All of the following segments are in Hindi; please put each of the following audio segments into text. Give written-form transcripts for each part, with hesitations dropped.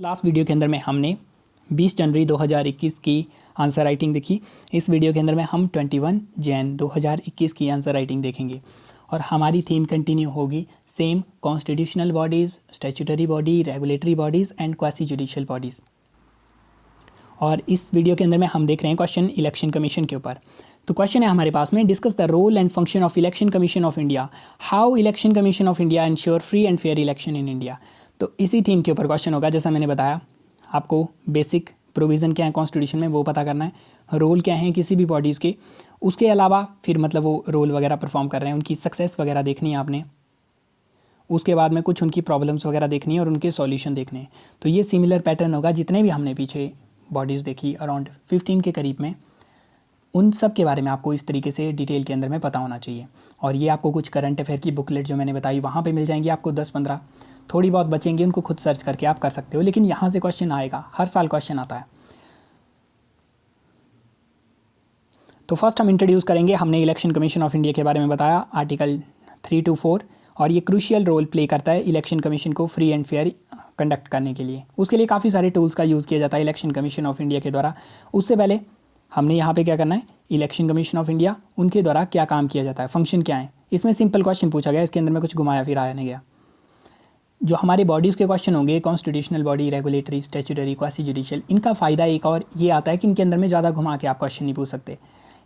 लास्ट वीडियो के अंदर में हमने 20 जनवरी 2021 की आंसर राइटिंग देखी। इस वीडियो के अंदर में हम 21 जैन 2021 की आंसर राइटिंग देखेंगे और हमारी थीम कंटिन्यू होगी same constitutional bodies, statutory body, regulatory bodies and quasi judicial bodies. और इस वीडियो के अंदर में हम देख रहे हैं क्वेश्चन इलेक्शन कमीशन के ऊपर। तो क्वेश्चन है हमारे पास में, discuss the role and function of election commission of India, how election commission of India ensure free and fair election in India. तो इसी थीम के ऊपर क्वेश्चन होगा। जैसा मैंने बताया आपको बेसिक प्रोविज़न क्या है कॉन्स्टिट्यूशन में वो पता करना है, रोल क्या है किसी भी बॉडीज़ के, उसके अलावा फिर मतलब वो रोल वगैरह परफॉर्म कर रहे हैं उनकी सक्सेस वगैरह देखनी है आपने, उसके बाद में कुछ उनकी प्रॉब्लम्स वगैरह देखनी है और उनके सॉल्यूशन देखने हैं। तो ये सिमिलर पैटर्न होगा जितने भी हमने पीछे बॉडीज़ देखी अराउंड 15 के करीब में, उन सब के बारे में आपको इस तरीके से डिटेल के अंदर में पता होना चाहिए। और ये आपको कुछ करंट अफेयर की बुकलेट जो मैंने बताई वहाँ पे मिल जाएंगी आपको 10-15, थोड़ी बहुत बचेंगी उनको खुद सर्च करके आप कर सकते हो, लेकिन यहाँ से क्वेश्चन आएगा, हर साल क्वेश्चन आता है। तो फर्स्ट हम इंट्रोड्यूस करेंगे, हमने इलेक्शन कमीशन ऑफ इंडिया के बारे में बताया आर्टिकल 3 to 4, और ये क्रूशियल रोल प्ले करता है इलेक्शन कमीशन को फ्री एंड फेयर कंडक्ट करने के लिए। उसके लिए काफ़ी सारे टूल्स का यूज़ किया जाता है इलेक्शन कमीशन ऑफ इंडिया के द्वारा। उससे पहले हमने यहाँ पे क्या करना है, इलेक्शन कमीशन ऑफ इंडिया उनके द्वारा क्या काम किया जाता है, फंक्शन क्या है। इसमें सिंपल क्वेश्चन पूछा गया, इसके अंदर में कुछ घुमाया फिराया नहीं गया। जो हमारे बॉडीज़ के क्वेश्चन होंगे, constitutional body, regulatory, statutory, quasi judicial, इनका फ़ायदा एक और ये आता है कि इनके अंदर में ज़्यादा घुमा के आप क्वेश्चन नहीं पूछ सकते।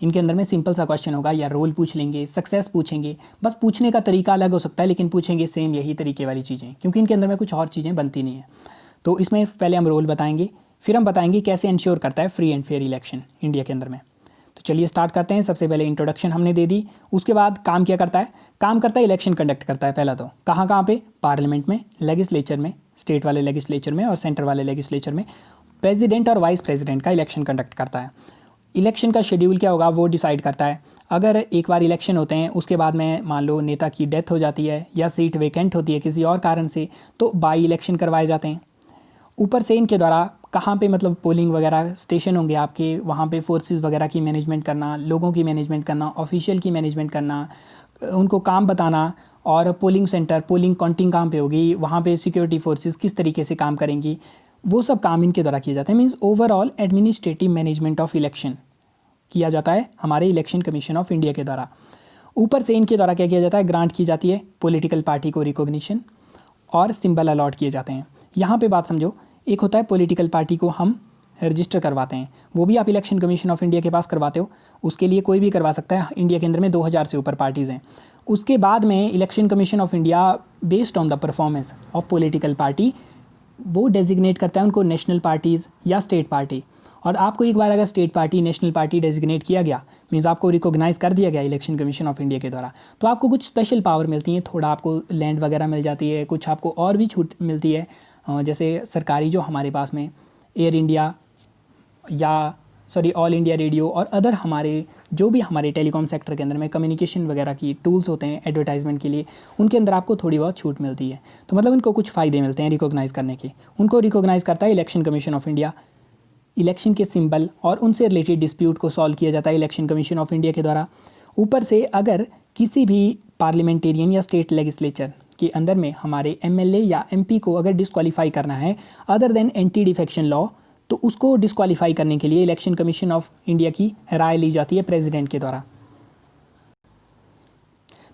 इनके अंदर में सिंपल सा क्वेश्चन होगा, या रोल पूछ लेंगे, सक्सेस पूछेंगे, बस पूछने का तरीका अलग हो सकता है लेकिन पूछेंगे सेम यही तरीके वाली चीज़ें, क्योंकि इनके अंदर में कुछ और चीज़ें बनती नहीं है। तो इसमें पहले हम रोल बताएंगे, फिर हम बताएंगे कैसे इंश्योर करता है free and fair election India के अंदर में। तो चलिए स्टार्ट करते हैं। सबसे पहले इंट्रोडक्शन हमने दे दी, उसके बाद काम क्या करता है, काम करता है इलेक्शन कंडक्ट करता है। पहला तो कहाँ पे, पार्लियामेंट में, लेजिस्लेचर में, स्टेट वाले लेजिस्लेचर में और सेंटर वाले लेजिस्लेचर में प्रेसिडेंट और वाइस प्रेसिडेंट का इलेक्शन कंडक्ट करता है। इलेक्शन का शेड्यूल क्या होगा वो डिसाइड करता है। अगर एक बार इलेक्शन होते हैं उसके बाद में मान लो नेता की डेथ हो जाती है या सीट वेकेंट होती है किसी और कारण से, तो बाई इलेक्शन करवाए जाते हैं। ऊपर से इनके द्वारा कहाँ पे मतलब पोलिंग वगैरह स्टेशन होंगे आपके, वहाँ पे फोर्सेस वगैरह की मैनेजमेंट करना, लोगों की मैनेजमेंट करना, ऑफिशियल की मैनेजमेंट करना, उनको काम बताना, और पोलिंग सेंटर, पोलिंग काउंटिंग कहाँ पे होगी, वहाँ पे सिक्योरिटी फोर्सेस किस तरीके से काम करेंगी, वो सब काम इनके द्वारा किए जाते हैं। Means overall administrative management of election किया जाता है हमारे इलेक्शन कमीशन ऑफ इंडिया के द्वारा। ऊपर से इनके द्वारा क्या किया जाता है, ग्रांट की जाती है पॉलिटिकल पार्टी को रिकॉग्निशन और सिंबल अलॉट किए जाते हैं। यहाँ पे बात समझो, एक होता है पॉलिटिकल पार्टी को हम रजिस्टर करवाते हैं, वो भी आप इलेक्शन कमीशन ऑफ इंडिया के पास करवाते हो, उसके लिए कोई भी करवा सकता है। इंडिया के अंदर में 2000 से ऊपर पार्टीज़ हैं। उसके बाद में election commission of India based on the performance of political party वो डेजिग्नेट करता है उनको नेशनल पार्टीज़ या स्टेट पार्टी। और आपको एक बार अगर state party, national party designate किया गया, मीन्स आपको रिकॉग्नाइज़ कर दिया गया इलेक्शन कमीशन ऑफ इंडिया के द्वारा, तो आपको कुछ स्पेशल पावर मिलती है, थोड़ा आपको लैंड वगैरह मिल जाती है, कुछ आपको और भी छूट मिलती है। जैसे सरकारी जो हमारे पास में एयर इंडिया या ऑल इंडिया रेडियो और अदर हमारे जो भी हमारे टेलीकॉम सेक्टर के अंदर में कम्युनिकेशन वगैरह की टूल्स होते हैं एडवर्टाइजमेंट के लिए, उनके अंदर आपको थोड़ी बहुत छूट मिलती है। तो मतलब इनको कुछ फ़ायदे मिलते हैं रिकॉग्नाइज़ करने के। उनको रिकॉग्नाइज़ करता है election commission of India. Election के सिंबल और उनसे रिलेटेड डिस्प्यूट को सॉल्व किया जाता है इलेक्शन कमीशन ऑफ इंडिया के द्वारा। ऊपर से अगर किसी भी पार्लियामेंटेरियन या स्टेट लेजिस्लेचर के अंदर में हमारे एमएलए या एमपी को अगर डिस्क्वालीफाई करना है other than anti defection law, तो उसको डिस्क्वालीफाई करने के लिए इलेक्शन कमीशन ऑफ इंडिया की राय ली जाती है प्रेसिडेंट के द्वारा।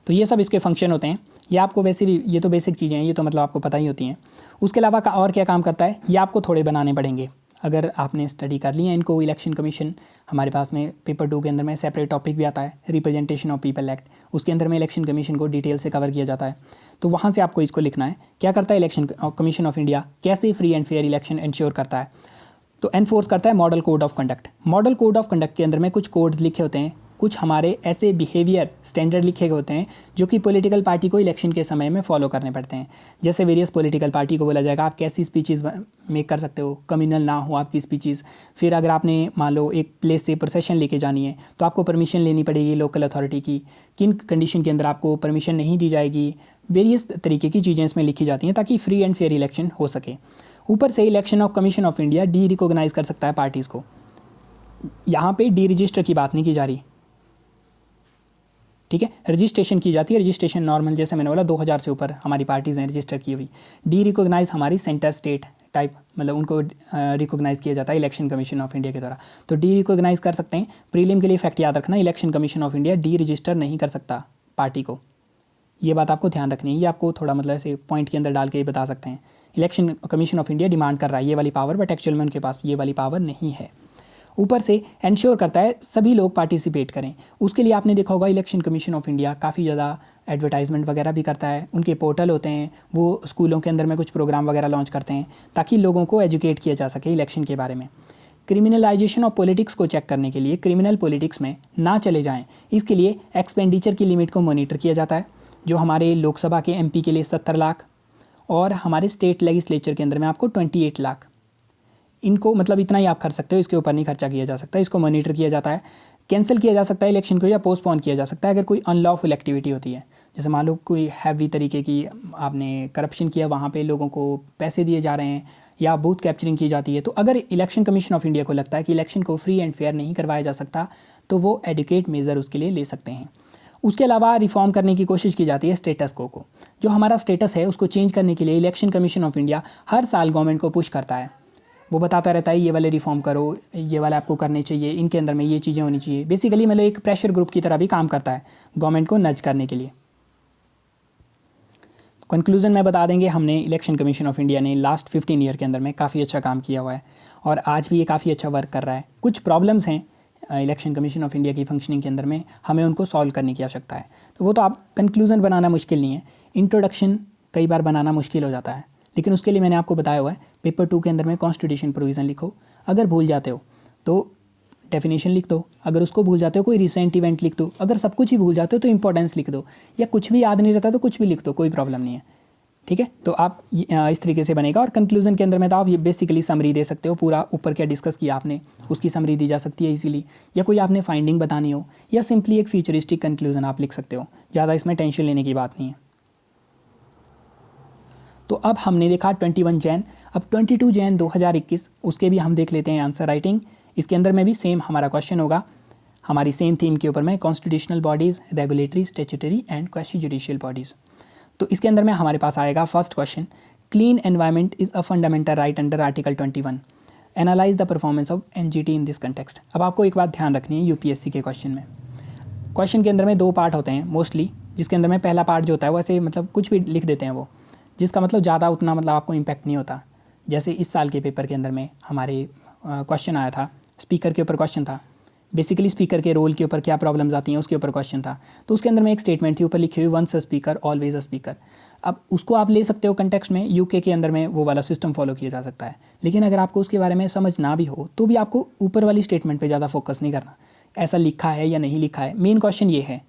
तो ये सब इसके फंक्शन होते हैं। ये आपको वैसे भी, ये तो बेसिक चीज़ें हैं, ये तो मतलब आपको पता ही होती हैं। उसके अलावा और क्या काम करता है ये आपको थोड़े बनाने पड़ेंगे अगर आपने स्टडी कर ली है इनको। इलेक्शन कमीशन हमारे पास में पेपर 2 के अंदर में सेपरेट टॉपिक भी आता है, रिप्रेजेंटेशन ऑफ पीपल एक्ट, उसके अंदर में इलेक्शन कमीशन को डिटेल से कवर किया जाता है। तो वहाँ से आपको इसको लिखना है, क्या करता है इलेक्शन कमीशन ऑफ इंडिया, कैसे free and fair election ensure करता है। तो एनफोर्स करता है model code of conduct. Model code of conduct के अंदर में कुछ कोड्स लिखे होते हैं, कुछ हमारे ऐसे बिहेवियर स्टैंडर्ड लिखे होते हैं जो कि पॉलिटिकल पार्टी को इलेक्शन के समय में फॉलो करने पड़ते हैं। जैसे वेरियस पॉलिटिकल पार्टी को बोला जाएगा आप कैसी स्पीचेस मेक कर सकते हो, कम्युनल ना हो आपकी स्पीचेस। फिर अगर आपने मान लो एक प्लेस से प्रोसेशन लेके जानी है तो आपको परमिशन लेनी पड़ेगी लोकल अथॉरिटी की, किन कंडीशन के अंदर आपको परमिशन नहीं दी जाएगी। वेरियस तरीके की चीज़ें इसमें लिखी जाती हैं ताकि फ्री एंड फेयर इलेक्शन हो सके। ऊपर से election of commission of India derecognise कर सकता है पार्टीज़ को। यहाँ पे डी रजिस्टर की बात नहीं की जा रही, ठीक है, रजिस्ट्रेशन की जाती है। रजिस्ट्रेशन नॉर्मल जैसे मैंने बोला 2000 से ऊपर हमारी पार्टीज़ हैं रजिस्टर की हुई। डी रिकॉग्नाइज हमारी सेंटर स्टेट टाइप, मतलब उनको रिकॉग्नाइज़ किया जाता है इलेक्शन कमीशन ऑफ इंडिया के द्वारा। तो डी रिकॉग्नाइज़ कर सकते हैं। प्रीलिम के लिए फैक्ट याद रखना, election commission of India D register नहीं कर सकता पार्टी को, ये बात आपको ध्यान रखनी है। ये आपको थोड़ा मतलब ऐसे पॉइंट के अंदर डाल के बता सकते हैं। Election commission of India demand कर रहा है ये वाली पावर, बट एक्चुअल में उनके पास ये वाली पावर नहीं है। ऊपर से इंश्योर करता है सभी लोग पार्टिसिपेट करें। उसके लिए आपने देखा होगा इलेक्शन कमीशन ऑफ इंडिया काफ़ी ज़्यादा एडवर्टाइजमेंट वगैरह भी करता है। उनके पोर्टल होते हैं, वो स्कूलों के अंदर में कुछ प्रोग्राम वगैरह लॉन्च करते हैं ताकि लोगों को एजुकेट किया जा सके इलेक्शन के बारे में। क्रिमिनलाइजेशन ऑफ पॉलिटिक्स को चेक करने के लिए, क्रिमिनल पॉलिटिक्स में ना चले जाएं, इसके लिए एक्सपेंडिचर की लिमिट को मॉनिटर किया जाता है। जो हमारे लोकसभा के एमपी के लिए 70 लाख और हमारे स्टेट लेजिस्लेचर के अंदर में आपको 28 लाख, इनको मतलब इतना ही आप खर्च सकते हो, इसके ऊपर नहीं खर्चा किया जा सकता। इसको मॉनिटर किया जाता है। कैंसिल किया जा सकता है इलेक्शन को या पोस्टपोन किया जा सकता है अगर कोई अनलॉफुल एक्टिविटी होती है। जैसे मान लो कोई हैवी तरीके की आपने करप्शन किया, वहाँ पे लोगों को पैसे दिए जा रहे हैं या बूथ कैप्चरिंग की जाती है, तो अगर इलेक्शन कमीशन ऑफ इंडिया को लगता है कि इलेक्शन को फ्री एंड फेयर नहीं करवाया जा सकता तो वो एडुकेट मेजर उसके लिए ले सकते हैं। उसके अलावा रिफॉर्म करने की कोशिश की जाती है स्टेटस को जो हमारा स्टेटस है उसको चेंज करने के लिए इलेक्शन कमीशन ऑफ इंडिया हर साल गवर्नमेंट को पुश करता है। वो बताता रहता है ये वाले रिफॉर्म करो, ये वाले आपको करने चाहिए, इनके अंदर में ये चीज़ें होनी चाहिए। बेसिकली मतलब एक प्रेशर ग्रुप की तरह भी काम करता है गवर्नमेंट को नज करने के लिए। कंक्लूजन में बता देंगे, हमने इलेक्शन कमीशन ऑफ इंडिया ने लास्ट 15 ईयर के अंदर में काफ़ी अच्छा काम किया हुआ है और आज भी ये काफ़ी अच्छा वर्क कर रहा है। कुछ प्रॉब्लम्स हैं इलेक्शन कमीशन ऑफ इंडिया की फंक्शनिंग के अंदर में, हमें उनको सॉल्व करने की आवश्यकता है। तो वो तो आप कंक्लूजन बनाना मुश्किल नहीं है, इंट्रोडक्शन कई बार बनाना मुश्किल हो जाता है, लेकिन उसके लिए मैंने आपको बताया हुआ है पेपर 2 के अंदर में कॉन्स्टिट्यूशन प्रोविज़न लिखो। अगर भूल जाते हो तो डेफिनेशन लिख दो, अगर उसको भूल जाते हो कोई रिसेंट इवेंट लिख दो, अगर सब कुछ ही भूल जाते हो तो इंपॉर्टेंस लिख दो, या कुछ भी याद नहीं रहता तो कुछ भी लिख दो, कोई प्रॉब्लम नहीं है। ठीक है, तो आप इस तरीके से बनेगा। और कंक्लूजन के अंदर में तो आप ये बेसिकली समरी दे सकते हो, पूरा ऊपर क्या डिस्कस किया आपने उसकी समरी दी जा सकती है इजीली, या कोई आपने फाइंडिंग बतानी हो या सिंपली एक फ्यूचरिस्टिक कंक्लूजन आप लिख सकते हो। ज़्यादा इसमें टेंशन लेने की बात नहीं है। तो अब हमने देखा 21 जैन, अब 22 जैन 2021 उसके भी हम देख लेते हैं आंसर राइटिंग। इसके अंदर में भी सेम हमारा क्वेश्चन होगा, हमारी सेम थीम के ऊपर में constitutional bodies, regulatory, statutory and quasi judicial bodies. तो इसके अंदर में हमारे पास आएगा first question, clean environment is a fundamental right under article 21, analyse the performance of NGT in this context. अब आपको एक बात ध्यान रखनी है यूपीएससी के क्वेश्चन में, क्वेश्चन के अंदर में 2 पार्ट होते हैं मोस्टली, जिसके अंदर में पहला पार्ट जो होता है वो ऐसे मतलब कुछ भी लिख देते हैं वो, जिसका मतलब ज़्यादा उतना मतलब आपको इम्पैक्ट नहीं होता। जैसे इस साल के पेपर के अंदर में हमारे क्वेश्चन आया था, स्पीकर के ऊपर क्वेश्चन था, बेसिकली स्पीकर के रोल के ऊपर क्या प्रॉब्लम्स आती हैं उसके ऊपर क्वेश्चन था। तो उसके अंदर में एक स्टेटमेंट थी ऊपर लिखी हुई, once a speaker always a speaker. अब उसको आप ले सकते हो कंटेक्स्ट में, यूके के अंदर में वो वाला सिस्टम फॉलो किया जा सकता है, लेकिन अगर आपको उसके बारे में समझ ना भी हो तो भी आपको ऊपर वाली स्टेटमेंट पर ज़्यादा फोकस नहीं करना, ऐसा लिखा है या नहीं लिखा है। मेन क्वेश्चन ये है,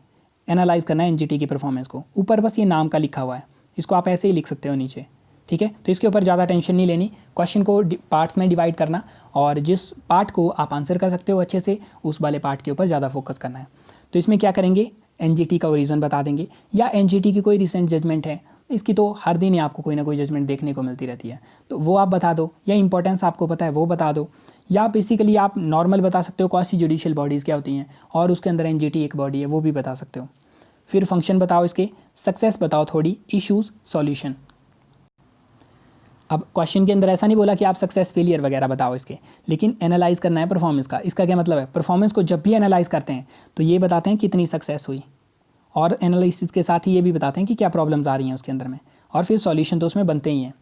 एनालाइज करना है एनजीटी की परफॉर्मेंस को। ऊपर बस ये नाम का लिखा हुआ है, इसको आप ऐसे ही लिख सकते हो नीचे। ठीक है, तो इसके ऊपर ज़्यादा टेंशन नहीं लेनी, क्वेश्चन को पार्ट्स में डिवाइड करना और जिस पार्ट को आप आंसर कर सकते हो अच्छे से उस वाले पार्ट के ऊपर ज़्यादा फोकस करना है। तो इसमें क्या करेंगे, एनजीटी का ओरिजिन बता देंगे, या एनजीटी की कोई रिसेंट जजमेंट है, इसकी तो हर दिन ही आपको कोई ना कोई जजमेंट देखने को मिलती रहती है, तो वो आप बता दो, या इंपॉर्टेंस आपको पता है वो बता दो, या बेसिकली आप नॉर्मल बता सकते हो क्वासी जुडिशियल बॉडीज़ क्या होती हैं और उसके अंदर एनजीटी एक बॉडी है वो भी बता सकते हो। फिर फंक्शन बताओ इसके, सक्सेस बताओ थोड़ी, इश्यूज़, सॉल्यूशन। अब क्वेश्चन के अंदर ऐसा नहीं बोला कि आप सक्सेस फेलियर वगैरह बताओ इसके, लेकिन एनालाइज करना है परफॉर्मेंस का। इसका क्या मतलब है, परफॉर्मेंस को जब भी एनालाइज करते हैं तो ये बताते हैं कितनी सक्सेस हुई, और एनालिसिस के साथ ही ये भी बताते हैं कि क्या प्रॉब्लम्स आ रही हैं उसके अंदर में, और फिर सॉल्यूशन तो उसमें बनते ही हैं।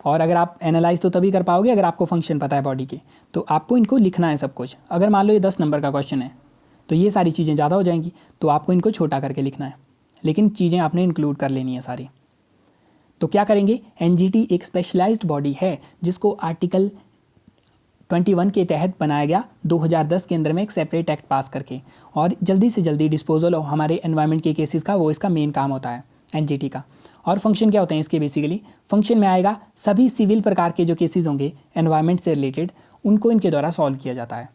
और अगर आप एनालाइज तो तभी कर पाओगे अगर आपको फंक्शन पता है बॉडी के, तो आपको इनको लिखना है सब कुछ। अगर मान लो ये 10 नंबर का क्वेश्चन है तो ये सारी चीज़ें ज़्यादा हो जाएंगी, तो आपको इनको छोटा करके लिखना है, लेकिन चीज़ें आपने इंक्लूड कर लेनी है सारी। तो क्या करेंगे, एनजीटी एक स्पेशलाइज्ड बॉडी है जिसको आर्टिकल 21 के तहत बनाया गया 2010 के अंदर में एक सेपरेट एक्ट पास करके, और जल्दी से जल्दी डिस्पोजल ऑफ हमारे एनवायरनमेंट के केसेस का वो इसका मेन काम होता है एनजीटी का। और फंक्शन क्या होते हैं इसके, बेसिकली फंक्शन में आएगा सभी सिविल प्रकार के जो केसेस होंगे एनवायरनमेंट से रिलेटेड उनको इनके द्वारा सॉल्व किया जाता है।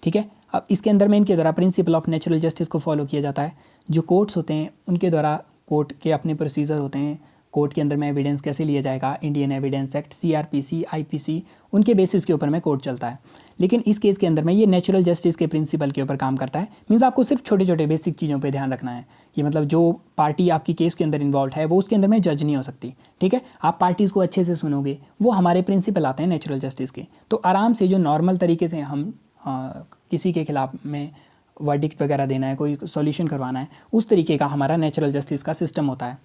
ठीक है, अब इसके अंदर में इनके द्वारा प्रिंसिपल ऑफ नेचुरल जस्टिस को फॉलो किया जाता है। जो कोर्ट्स होते हैं उनके द्वारा कोर्ट के अपने प्रोसीजर होते हैं, कोर्ट के अंदर में एविडेंस कैसे लिया जाएगा, Indian evidence act, CRPC, IPC, उनके बेसिस के ऊपर में कोर्ट चलता है। लेकिन इस केस के अंदर में ये नेचुरल जस्टिस के प्रिंसिपल के ऊपर काम करता है। मीन्स आपको सिर्फ छोटे छोटे बेसिक चीज़ों पे ध्यान रखना है कि मतलब जो पार्टी आपकी केस के अंदर इन्वॉल्व है वो उसके अंदर में जज नहीं हो सकती, ठीक है। आप पार्टीज़ को अच्छे से सुनोगे, वो हमारे प्रिंसिपल आते हैं नेचुरल जस्टिस के। तो आराम से जो नॉर्मल तरीके से हम किसी के खिलाफ में वर्डिक्ट वगैरह देना है, कोई सॉल्यूशन करवाना है, उस तरीके का हमारा नेचुरल जस्टिस का सिस्टम होता है।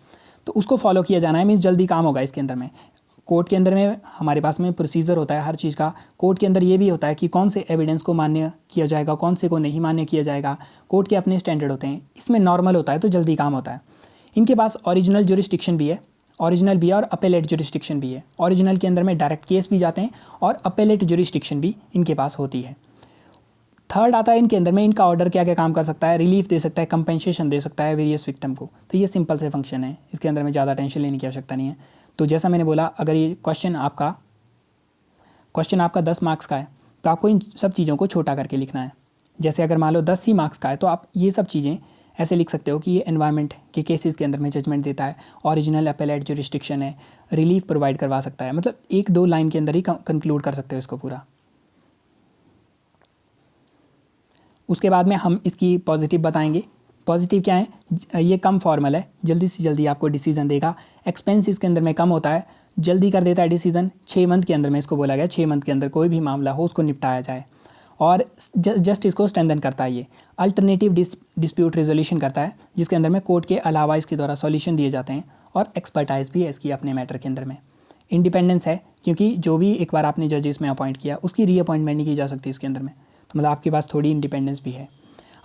तो उसको फॉलो किया जाना है, मीन्स जल्दी काम होगा इसके अंदर में। कोर्ट के अंदर में हमारे पास में प्रोसीजर होता है हर चीज़ का। कोर्ट के अंदर ये भी होता है कि कौन से एविडेंस को मान्य किया जाएगा, कौन से को नहीं मान्य किया जाएगा। कोर्ट के अपने स्टैंडर्ड होते हैं, इसमें नॉर्मल होता है तो जल्दी काम होता है। इनके पास ओरिजिनल जुरिस्डिक्शन भी है, ओरिजिनल भी है और अपेलेट जुरिस्डिक्शन भी है। ओरिजिनल के अंदर में डायरेक्ट केस भी जाते हैं और अपेलेट जुरिस्डिक्शन भी इनके पास होती है। थर्ड आता है इनके अंदर में, इनका ऑर्डर क्या क्या काम कर सकता है, रिलीफ दे सकता है, कंपेंसेशन दे सकता है वेरियस विक्टिम को। तो ये सिंपल से फंक्शन है, इसके अंदर में ज़्यादा टेंशन लेने की आवश्यकता नहीं है। तो जैसा मैंने बोला, अगर ये क्वेश्चन आपका 10 मार्क्स का है तो आपको इन सब चीज़ों को छोटा करके लिखना है। जैसे अगर मान लो 10 ही मार्क्स का है तो आप ये सब चीज़ें ऐसे लिख सकते हो कि ये एनवायरनमेंट के केसेस के अंदर में जजमेंट देता है, ओरिजिनल अपेलेट जुरिस्डिक्शन है, रिलीफ प्रोवाइड करवा सकता है। मतलब 1-2 लाइन के अंदर ही कंक्लूड कर सकते हो इसको पूरा। उसके बाद में हम इसकी पॉजिटिव बताएंगे। पॉजिटिव क्या है, ये कम फॉर्मल है, जल्दी से जल्दी आपको डिसीजन देगा। एक्सपेंस इसके अंदर में कम होता है, जल्दी कर देता है डिसीजन। 6 मंथ के अंदर में इसको बोला गया, 6 मंथ के अंदर कोई भी मामला हो उसको निपटाया जाए। और जस्टिस को स्ट्रेंथन करता है। ये अल्टरनेटिव डिस्प्यूट रेजोल्यूशन करता है, जिसके अंदर में कोर्ट के अलावा इसके द्वारा सॉल्यूशन दिए जाते हैं। और एक्सपर्टाइज भी है इसकी अपने मैटर के अंदर में। इंडिपेंडेंस है, क्योंकि जो भी एक बार आपने जजेस में अपॉइंट किया उसकी रीअपॉइंटमेंट नहीं की जा सकती इसके अंदर में। तो मतलब आपके पास थोड़ी इंडिपेंडेंस भी है।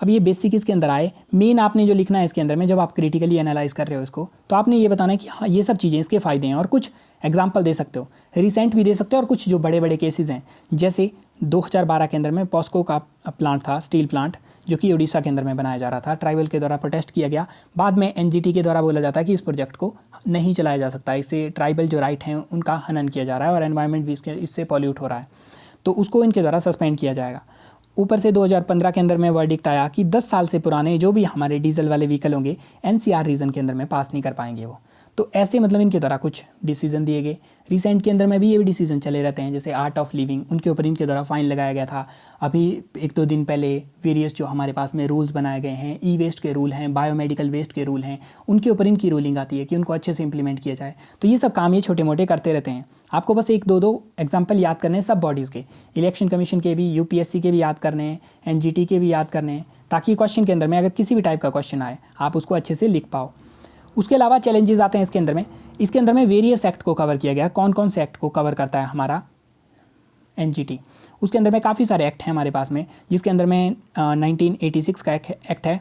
अब ये बेसिक इसके अंदर आए, मेन आपने जो लिखना है इसके अंदर में, जब आप क्रिटिकली एनालाइज कर रहे हो इसको, तो आपने ये बताना है कि हाँ ये सब चीज़ें इसके फ़ायदे हैं। और कुछ एग्जांपल दे सकते हो, रिसेंट भी दे सकते हो, और कुछ जो बड़े बड़े केसेस हैं। जैसे 2012 के अंदर में पॉस्को का प्लांट था, स्टील प्लांट, जो कि उड़ीसा के अंदर में बनाया जा रहा था। ट्राइबल के द्वारा प्रोटेस्ट किया गया, बाद में NGT के द्वारा बोला जाता है कि इस प्रोजेक्ट को नहीं चलाया जा सकता, इससे ट्राइबल जो राइट हैं उनका हनन किया जा रहा है और एनवायरनमेंट भी इससे पॉल्यूट हो रहा है, तो उसको इनके द्वारा सस्पेंड किया जाएगा। ऊपर से 2015 के अंदर में वर्डिक्ट आया कि 10 साल से पुराने जो भी हमारे डीजल वाले व्हीकल होंगे NCR रीजन के अंदर में पास नहीं कर पाएंगे वो। तो ऐसे मतलब इनके द्वारा कुछ डिसीजन दिए गए। रिसेंट के अंदर में भी ये भी डिसीजन चले रहते हैं, जैसे आर्ट ऑफ लिविंग, उनके ऊपर इनके द्वारा फाइन लगाया गया था। अभी 1-2 दिन पहले वेरियस जो हमारे पास में रूल्स बनाए गए हैं, ई-वेस्ट के रूल हैं, बायोमेडिकल वेस्ट के रूल हैं, उनके ऊपर इनकी रूलिंग आती है कि उनको अच्छे से इंप्लीमेंट किया जाए। तो ये सब काम ये छोटे मोटे करते रहते हैं। आपको बस 1-2 एग्जाम्पल याद करने हैं सब बॉडीज़ के, इलेक्शन कमीशन के भी, UPSC के भी याद करने हैं, NGT के भी याद करने हैं, ताकि क्वेश्चन के अंदर में अगर किसी भी टाइप का क्वेश्चन आए आप उसको अच्छे से लिख पाओ। उसके अलावा चैलेंजेस आते हैं इसके अंदर में। इसके अंदर में वेरियस एक्ट को कवर किया गया। कौन कौन से एक्ट को कवर करता है हमारा NGT? उसके अंदर में काफ़ी सारे एक्ट हैं हमारे पास में, जिसके अंदर में 1986 का एक्ट है,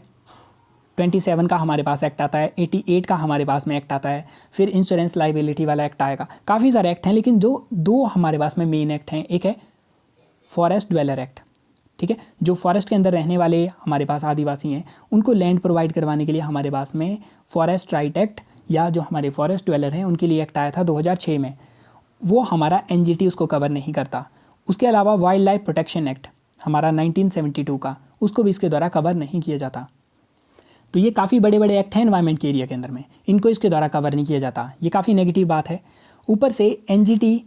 27 का हमारे पास एक्ट आता है, 88 का हमारे पास में एक्ट आता है, फिर इंश्योरेंस लाइबिलिटी वाला एक्ट आएगा। काफ़ी सारे एक्ट हैं, लेकिन जो 2 हमारे पास में मेन एक्ट हैं, एक है फॉरेस्ट ड्वेलर एक्ट, ठीक है, जो फॉरेस्ट के अंदर रहने वाले हमारे पास आदिवासी हैं उनको लैंड प्रोवाइड करवाने के लिए हमारे पास में फॉरेस्ट राइट एक्ट, या जो हमारे फॉरेस्ट ड्वेलर हैं उनके लिए एक्ट आया था 2006 में, वो हमारा NGT उसको कवर नहीं करता। उसके अलावा वाइल्ड लाइफ प्रोटेक्शन एक्ट हमारा 1972 का, उसको भी इसके द्वारा कवर नहीं किया जाता। तो ये काफ़ी बड़े बड़े एक्ट हैं एनवायरनमेंट के एरिया के अंदर में, इनको इसके द्वारा कवर नहीं किया जाता। ये काफ़ी नेगेटिव बात है। ऊपर से NGT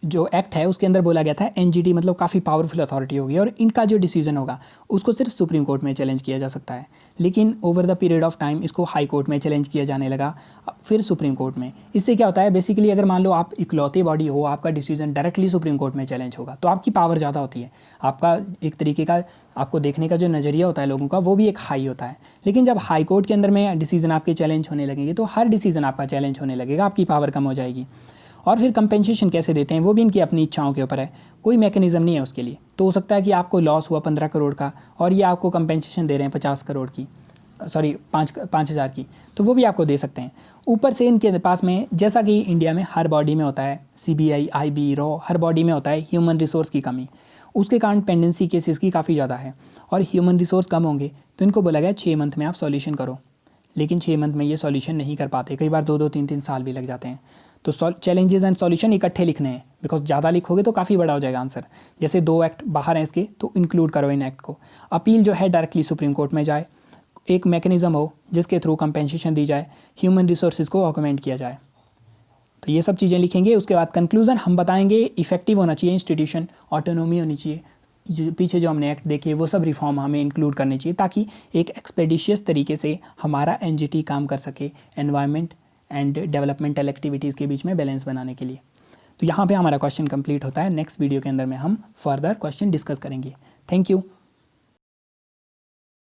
जो एक्ट है उसके अंदर बोला गया था NGT मतलब काफ़ी पावरफुल अथॉरिटी होगी और इनका जो डिसीजन होगा उसको सिर्फ सुप्रीम कोर्ट में चैलेंज किया जा सकता है। लेकिन over the period of time इसको हाई कोर्ट में चैलेंज किया जाने लगा, फिर सुप्रीम कोर्ट में। इससे क्या होता है, बेसिकली अगर मान लो आप इकलौते बॉडी हो, आपका डिसीजन डायरेक्टली सुप्रीम कोर्ट में चैलेंज होगा तो आपकी पावर ज़्यादा होती है, आपका एक तरीके का आपको देखने का जो नज़रिया होता है लोगों का वो भी एक हाई होता है। लेकिन जब हाई कोर्ट के अंदर में डिसीजन आपके चैलेंज होने लगेंगे तो हर डिसीजन आपका चैलेंज होने लगेगा, आपकी पावर कम हो जाएगी। और फिर कंपेंसेशन कैसे देते हैं वो भी इनकी अपनी इच्छाओं के ऊपर है, कोई मैकेनिज्म नहीं है उसके लिए। तो हो सकता है कि आपको लॉस हुआ 15 करोड़ का और ये आपको कंपेंसेशन दे रहे हैं 50 करोड़ की, सॉरी 5,000 की, तो वो भी आपको दे सकते हैं। ऊपर से इनके पास में, जैसा कि इंडिया में हर बॉडी में होता है, CBI, IB, रॉ, हर बॉडी में होता है ह्यूमन रिसोर्स की कमी, उसके कारण पेंडेंसी केसेस की काफ़ी ज़्यादा है और ह्यूमन रिसोर्स कम होंगे तो इनको बोला गया 6 मंथ में आप सॉल्यूशन करो। लेकिन 6 मंथ में ये सॉल्यूशन नहीं कर पाते, कई बार 2-2, 3-3 साल भी लग जाते हैं। तो चैलेंजेस एंड सॉल्यूशन इकट्ठे लिखने हैं, बिकॉज ज़्यादा लिखोगे तो काफ़ी बड़ा हो जाएगा आंसर। जैसे 2 एक्ट बाहर हैं इसके तो इंक्लूड करो इन एक्ट को। अपील जो है डायरेक्टली सुप्रीम कोर्ट में जाए, एक मैकेनिज्म हो जिसके थ्रू कंपेंसेशन दी जाए, ह्यूमन रिसोर्सेज को ऑगमेंट किया जाए। तो ये सब चीज़ें लिखेंगे। उसके बाद कंक्लूज़न हम बताएंगे इफेक्टिव होना चाहिए इंस्टीट्यूशन, ऑटोनोमी होनी चाहिए, जो पीछे जो हमने एक्ट देखे वो सब रिफॉर्म हमें इंक्लूड करने चाहिए ताकि एक एक्सपेडिशियस तरीके से हमारा एनजीटी काम कर सके एनवायरनमेंट एंड डेवलपमेंटल एक्टिविटीज़ के बीच में बैलेंस बनाने के लिए। तो यहाँ पे हमारा क्वेश्चन कंप्लीट होता है। नेक्स्ट वीडियो के अंदर में हम फर्दर क्वेश्चन डिस्कस करेंगे। Thank you.